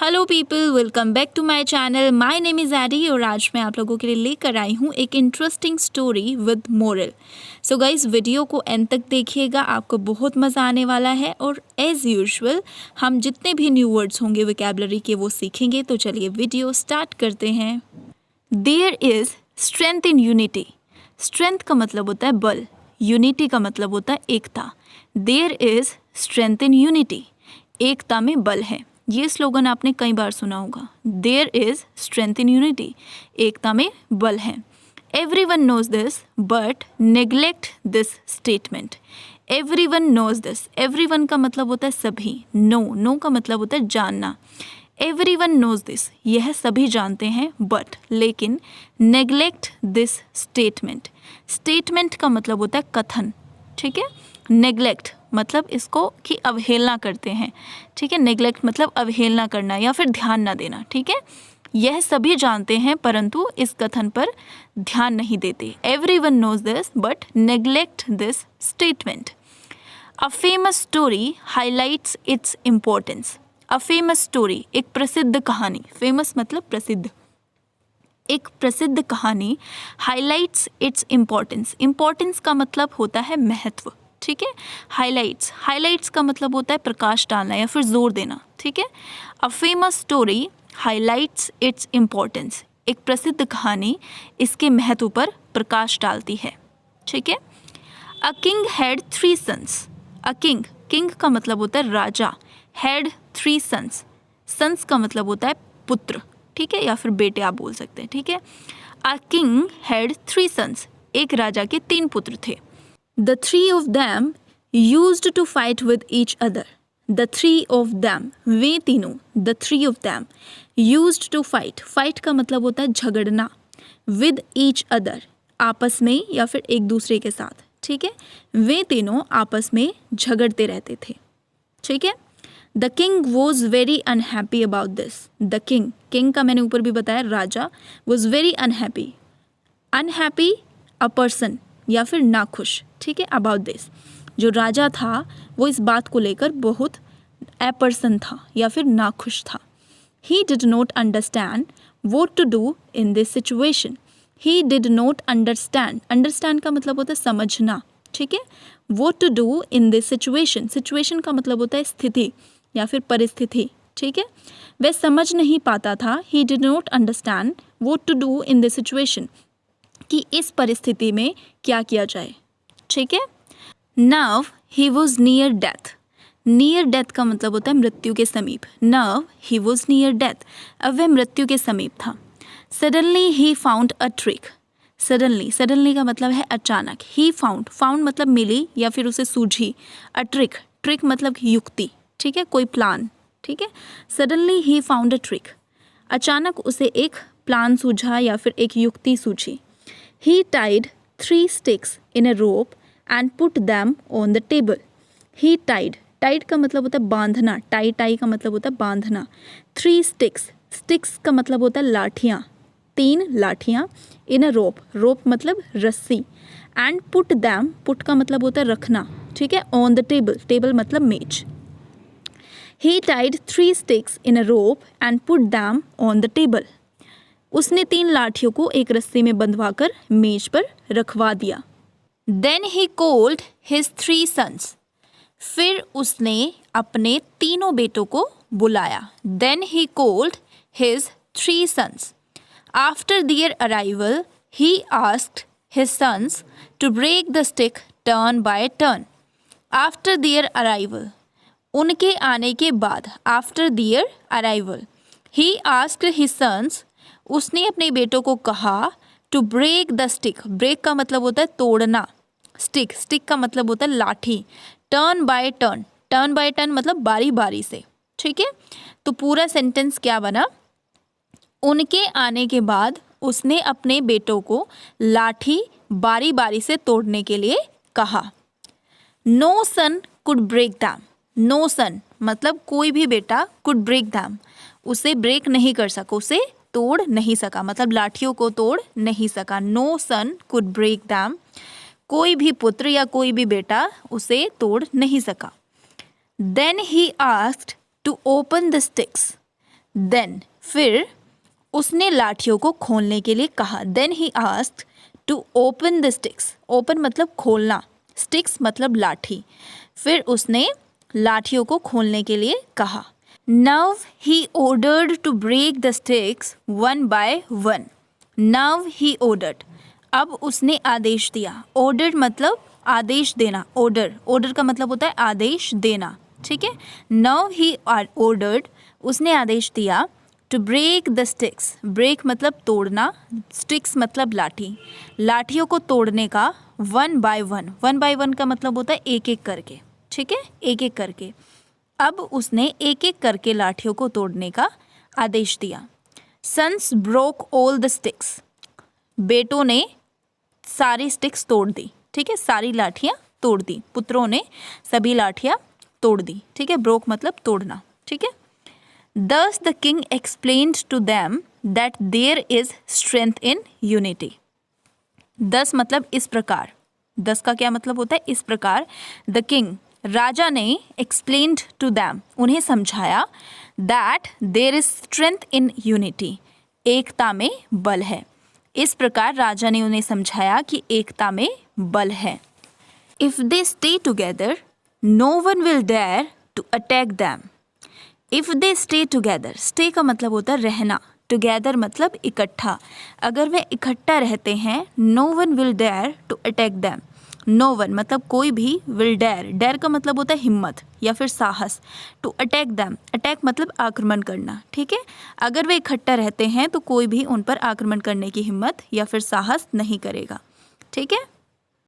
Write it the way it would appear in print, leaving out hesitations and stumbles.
Hello people, welcome back to my channel. My name is एडी और आज मैं आप लोगों के लिए लेकर आई हूँ एक interesting story with moral. So guys, video को एंड तक देखिएगा, आपको बहुत मज़ा आने वाला है। और एज़ यूजुअल हम जितने भी न्यू वर्ड्स होंगे वोकैबुलरी के वो सीखेंगे। तो चलिए वीडियो स्टार्ट करते हैं। There is strength in unity. Strength का मतलब होता है बल, यूनिटी का मतलब होता है एकता। There is strength in unity, एकता में बल है। ये स्लोगन आपने कई बार सुना होगा। There is strength in unity, एकता में बल है। Everyone knows this but neglect this statement. Everyone knows this, everyone का मतलब होता है सभी, नो का मतलब होता है जानना। एवरी वन नोज दिस, यह सभी जानते हैं, बट लेकिन नेग्लेक्ट दिस स्टेटमेंट। स्टेटमेंट का मतलब होता है कथन, ठीक है। नेग्लेक्ट मतलब इसको कि अवहेलना करते हैं, ठीक है। नेग्लेक्ट मतलब अवहेलना करना या फिर ध्यान ना देना, ठीक है। यह सभी जानते हैं परंतु इस कथन पर ध्यान नहीं देते। Everyone knows this but neglect this statement. A famous story highlights its importance. A famous story, एक प्रसिद्ध कहानी, फेमस मतलब प्रसिद्ध, एक प्रसिद्ध कहानी हाईलाइट्स इट्स इम्पोर्टेंस। इम्पोर्टेंस का मतलब होता है महत्व, ठीक है। हाईलाइट्स, हाईलाइट्स का मतलब होता है प्रकाश डालना या फिर जोर देना, ठीक है। अ famous story highlights its importance, एक प्रसिद्ध कहानी इसके महत्व पर प्रकाश डालती है, ठीक है। A king had 3 sons. A king, king का मतलब होता है राजा, हैड 3 सन्स, सन्स का मतलब होता है पुत्र, ठीक है, या फिर बेटे आप बोल सकते हैं, ठीक है। अ किंग हैड 3 सन्स, एक राजा के 3 पुत्र थे। The 3 of them used to fight with each other. The 3 of them, वे तीनों, the 3 of them used to fight. Fight का मतलब होता है झगड़ना, with each other, आपस में या फिर एक दूसरे के साथ, ठीक है। वे तीनों आपस में झगड़ते रहते थे, ठीक है। The king was very unhappy about this. The king, king का मैंने ऊपर भी बताया, राजा, was very unhappy. Unhappy a person या फिर नाखुश, ठीक है। अबाउट दिस, जो राजा था वो इस बात को लेकर बहुत अपर्सन था या फिर नाखुश था। He did not understand what to do in this situation. He did not understand, understand का मतलब होता है समझना, ठीक है। What to do in this situation, situation का मतलब होता है स्थिति या फिर परिस्थिति, ठीक है। वह समझ नहीं पाता था, he did not understand what to do in this situation, कि इस परिस्थिति में क्या किया जाए, ठीक है। Now he was near death. Near death का मतलब होता है मृत्यु के समीप। Now he was near death, अब वह मृत्यु के समीप था। Suddenly he found a trick. Suddenly, suddenly का मतलब है अचानक। ही फाउंड, फाउंड मतलब मिली या फिर उसे सूझी। अ ट्रिक, ट्रिक मतलब युक्ति, ठीक है, कोई प्लान, ठीक है। Suddenly he found a trick, अचानक उसे एक प्लान सूझा या फिर एक युक्ति सूझी। He tied 3 sticks in a rope and put them on the table. He tied, tied का मतलब होता है बांधना, टाई टाई का मतलब होता है बांधना। 3 sticks, sticks का मतलब होता है लाठियाँ, 3 लाठियाँ, in a rope, rope मतलब रस्सी, and put them, put का मतलब होता है रखना, ठीक है, on the table, table मतलब मेज। He tied 3 sticks in a rope and put them on the table. उसने 3 लाठियों को एक रस्सी में बंधवाकर मेज पर रखवा दिया। Then he called his 3 sons. फिर उसने अपने तीनों बेटों को बुलाया। Then he called his 3 sons. After their arrival, he asked his sons to break the stick turn by turn. After their arrival, उनके आने के बाद, after their arrival, he asked his sons, उसने अपने बेटों को कहा, to break the stick, break का मतलब होता है तोड़ना, स्टिक, स्टिक का मतलब होता है लाठी, turn by turn, turn by turn मतलब बारी बारी से, ठीक है। तो पूरा सेंटेंस क्या बना, उनके आने के बाद उसने अपने बेटों को लाठी बारी बारी से तोड़ने के लिए कहा। No son could break them, no son मतलब कोई भी बेटा, कुड ब्रेक दैम उसे ब्रेक नहीं कर सका, उसे तोड़ नहीं सका, मतलब लाठियों को तोड़ नहीं सका। No son could break them, कोई भी पुत्र या कोई भी बेटा उसे तोड़ नहीं सका। Then he asked to open the sticks, then फिर उसने लाठियों को खोलने के लिए कहा। Then he asked to open the sticks. Open मतलब खोलना, स्टिक्स मतलब लाठी। फिर उसने लाठियों को खोलने के लिए कहा। Now he ordered to break the sticks one by one. Now he ordered, अब उसने आदेश दिया। ऑर्डर्ड मतलब आदेश देना। ऑर्डर का मतलब होता है आदेश देना, ठीक है। नाउ ही ऑर्डर्ड, उसने आदेश दिया। To break the sticks, break मतलब तोड़ना, स्टिक्स मतलब लाठी, लाठियों को तोड़ने का। वन बाय वन का मतलब होता है एक एक करके, ठीक है, एक एक करके। अब उसने एक एक करके लाठियों को तोड़ने का आदेश दिया। Sons broke all the sticks, बेटों ने सारी स्टिक्स तोड़ दी, ठीक है, सारी लाठियाँ तोड़ दी। पुत्रों ने सभी लाठियाँ तोड़ दी, ठीक है। ब्रोक मतलब तोड़ना, ठीक है। Thus the king explained to them that there is strength in unity. Thus मतलब इस प्रकार, thus का क्या मतलब होता है, इस प्रकार। The king, राजा ने explained to them, उन्हें समझाया। That there is strength in unity, एकता में बल है। इस प्रकार राजा ने उन्हें समझाया कि एकता में बल है। If they stay together, no one will dare to attack them. If they stay together, stay का मतलब होता है रहना, टुगेदर मतलब इकट्ठा। अगर वे इकट्ठा रहते हैं, no one will dare to attack them. No one मतलब कोई भी, विल डेयर, डेयर का मतलब होता है हिम्मत या फिर साहस। टू अटैक दैम, अटैक मतलब आक्रमण करना, ठीक है। अगर वे इकट्ठा रहते हैं तो कोई भी उन पर आक्रमण करने की हिम्मत या फिर साहस नहीं करेगा, ठीक है।